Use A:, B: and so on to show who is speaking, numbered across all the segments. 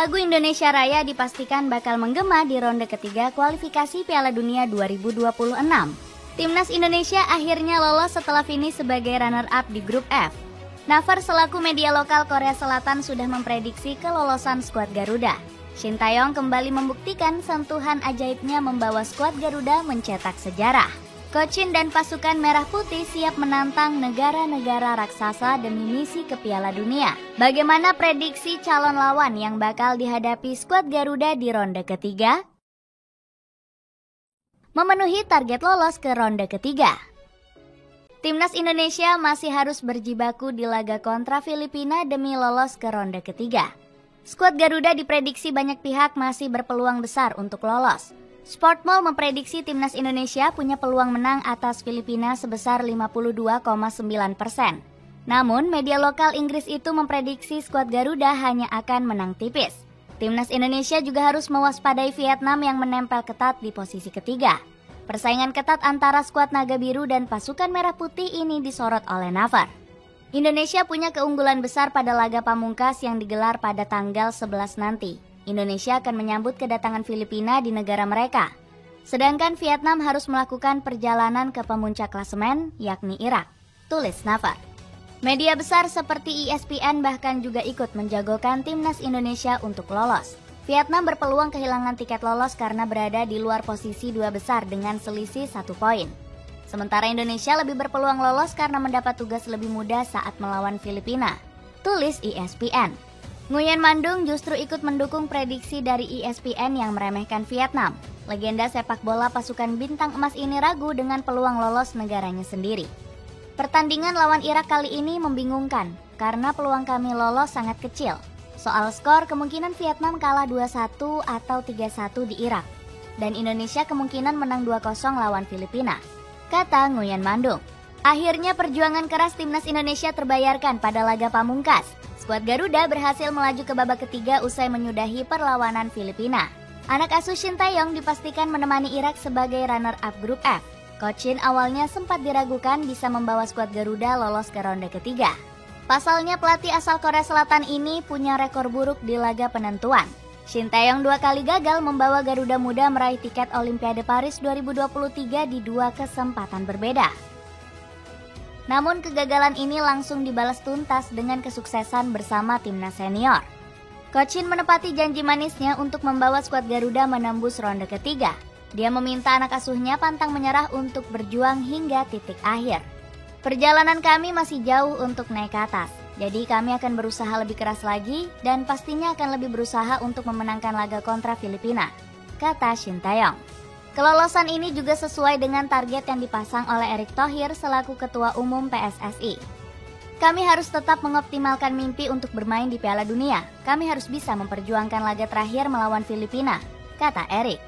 A: Lagu Indonesia Raya dipastikan bakal menggema di ronde ketiga kualifikasi Piala Dunia 2026. Timnas Indonesia akhirnya lolos setelah finish sebagai runner-up di grup F. Naver selaku media lokal Korea Selatan sudah memprediksi kelolosan skuad Garuda. Shin Tae-yong kembali membuktikan sentuhan ajaibnya membawa skuad Garuda mencetak sejarah. Coach Shin dan pasukan Merah Putih siap menantang negara-negara raksasa demi misi ke Piala Dunia. Bagaimana prediksi calon lawan yang bakal dihadapi skuad Garuda di ronde ketiga? Memenuhi target lolos ke ronde ketiga. Timnas Indonesia masih harus berjibaku di laga kontra Filipina demi lolos ke ronde ketiga. Skuad Garuda diprediksi banyak pihak masih berpeluang besar untuk lolos. Sportmall memprediksi Timnas Indonesia punya peluang menang atas Filipina sebesar 52,9%. Namun, media lokal Inggris itu memprediksi skuad Garuda hanya akan menang tipis. Timnas Indonesia juga harus mewaspadai Vietnam yang menempel ketat di posisi ketiga. Persaingan ketat antara skuad Naga Biru dan pasukan Merah Putih ini disorot oleh Naver. Indonesia punya keunggulan besar pada laga pamungkas yang digelar pada tanggal 11 nanti. Indonesia akan menyambut kedatangan Filipina di negara mereka. Sedangkan Vietnam harus melakukan perjalanan ke pemuncak klasemen, yakni Irak. Tulis Naver. Media besar seperti ESPN bahkan juga ikut menjagokan Timnas Indonesia untuk lolos. Vietnam berpeluang kehilangan tiket lolos karena berada di luar posisi dua besar dengan selisih 1 poin. Sementara Indonesia lebih berpeluang lolos karena mendapat tugas lebih mudah saat melawan Filipina. Tulis ESPN. Nguyen Mandung justru ikut mendukung prediksi dari ESPN yang meremehkan Vietnam. Legenda sepak bola pasukan bintang emas ini ragu dengan peluang lolos negaranya sendiri. Pertandingan lawan Irak kali ini membingungkan karena peluang kami lolos sangat kecil. Soal skor, kemungkinan Vietnam kalah 2-1 atau 3-1 di Irak. Dan Indonesia kemungkinan menang 2-0 lawan Filipina, kata Nguyen Mandung. Akhirnya perjuangan keras Timnas Indonesia terbayarkan pada laga pamungkas. Skuad Garuda berhasil melaju ke babak ketiga usai menyudahi perlawanan Filipina. Anak asuh Shin Tae-yong dipastikan menemani Irak sebagai runner-up grup F. Coach Shin awalnya sempat diragukan bisa membawa skuad Garuda lolos ke ronde ketiga. Pasalnya pelatih asal Korea Selatan ini punya rekor buruk di laga penentuan. Shin Tae-yong 2 kali gagal membawa Garuda Muda meraih tiket Olimpiade Paris 2023 di 2 kesempatan berbeda. Namun kegagalan ini langsung dibalas tuntas dengan kesuksesan bersama timnas senior. Coach Shin menepati janji manisnya untuk membawa skuad Garuda menembus ronde ketiga. Dia meminta anak asuhnya pantang menyerah untuk berjuang hingga titik akhir. Perjalanan kami masih jauh untuk naik ke atas, jadi kami akan berusaha lebih keras lagi dan pastinya akan lebih berusaha untuk memenangkan laga kontra Filipina, kata Shin Tae-yong. Kelolosan ini juga sesuai dengan target yang dipasang oleh Erick Thohir selaku Ketua Umum PSSI. Kami harus tetap mengoptimalkan mimpi untuk bermain di Piala Dunia. Kami harus bisa memperjuangkan laga terakhir melawan Filipina, kata Erick.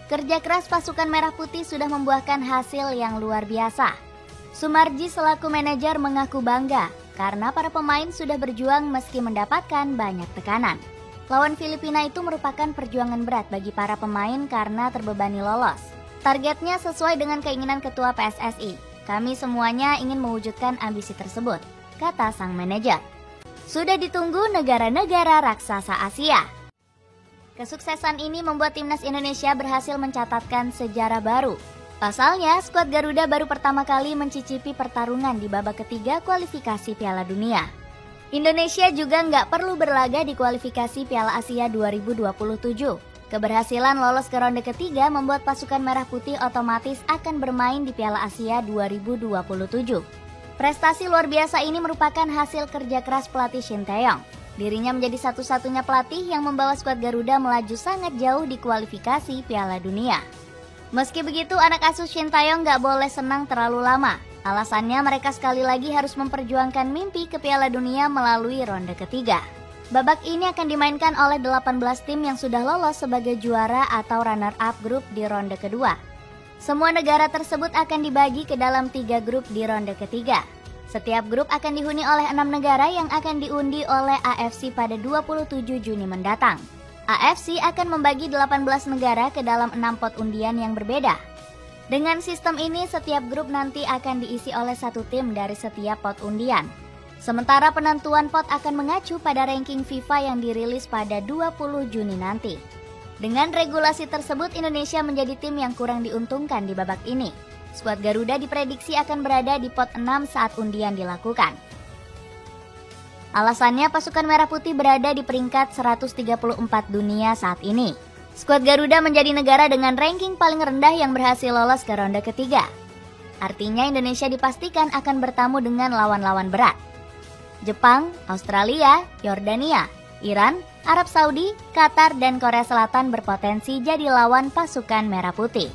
A: Kerja keras pasukan Merah Putih sudah membuahkan hasil yang luar biasa. Sumarji selaku manajer mengaku bangga karena para pemain sudah berjuang meski mendapatkan banyak tekanan. Lawan Filipina itu merupakan perjuangan berat bagi para pemain karena terbebani lolos. Targetnya sesuai dengan keinginan Ketua PSSI. Kami semuanya ingin mewujudkan ambisi tersebut, kata sang manajer. Sudah ditunggu negara-negara raksasa Asia. Kesuksesan ini membuat Timnas Indonesia berhasil mencatatkan sejarah baru. Pasalnya, skuad Garuda baru pertama kali mencicipi pertarungan di babak ketiga kualifikasi Piala Dunia. Indonesia juga nggak perlu berlaga di kualifikasi Piala Asia 2027. Keberhasilan lolos ke ronde ketiga membuat pasukan Merah Putih otomatis akan bermain di Piala Asia 2027. Prestasi luar biasa ini merupakan hasil kerja keras pelatih Shin Tae-yong. Dirinya menjadi satu-satunya pelatih yang membawa skuad Garuda melaju sangat jauh di kualifikasi Piala Dunia. Meski begitu, anak asuh Shin Tae-yong nggak boleh senang terlalu lama. Alasannya mereka sekali lagi harus memperjuangkan mimpi ke Piala Dunia melalui ronde ketiga. Babak ini akan dimainkan oleh 18 tim yang sudah lolos sebagai juara atau runner-up grup di ronde kedua. Semua negara tersebut akan dibagi ke dalam 3 grup di ronde ketiga. Setiap grup akan dihuni oleh 6 negara yang akan diundi oleh AFC pada 27 Juni mendatang. AFC akan membagi 18 negara ke dalam 6 pot undian yang berbeda. Dengan sistem ini, setiap grup nanti akan diisi oleh 1 tim dari setiap pot undian. Sementara penentuan pot akan mengacu pada ranking FIFA yang dirilis pada 20 Juni nanti. Dengan regulasi tersebut, Indonesia menjadi tim yang kurang diuntungkan di babak ini. Skuad Garuda diprediksi akan berada di pot 6 saat undian dilakukan. Alasannya pasukan Merah Putih berada di peringkat 134 dunia saat ini. Skuad Garuda menjadi negara dengan ranking paling rendah yang berhasil lolos ke ronde ketiga. Artinya Indonesia dipastikan akan bertamu dengan lawan-lawan berat. Jepang, Australia, Yordania, Iran, Arab Saudi, Qatar, dan Korea Selatan berpotensi jadi lawan pasukan Merah Putih.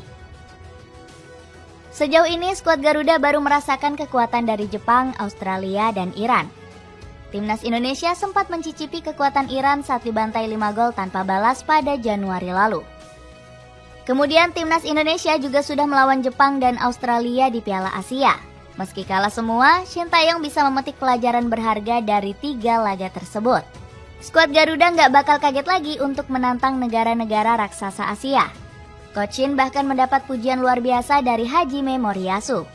A: Sejauh ini skuad Garuda baru merasakan kekuatan dari Jepang, Australia, dan Iran. Timnas Indonesia sempat mencicipi kekuatan Iran saat dibantai 5 gol tanpa balas pada Januari lalu. Kemudian Timnas Indonesia juga sudah melawan Jepang dan Australia di Piala Asia. Meski kalah semua, Shin Tae-yong bisa memetik pelajaran berharga dari 3 laga tersebut. Skuad Garuda nggak bakal kaget lagi untuk menantang negara-negara raksasa Asia. Coach Shin bahkan mendapat pujian luar biasa dari Hajime Moriyasu.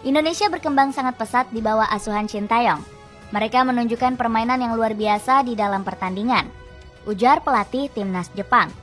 A: Indonesia berkembang sangat pesat di bawah asuhan Shin Tae-yong. Mereka menunjukkan permainan yang luar biasa di dalam pertandingan, ujar pelatih Timnas Jepang.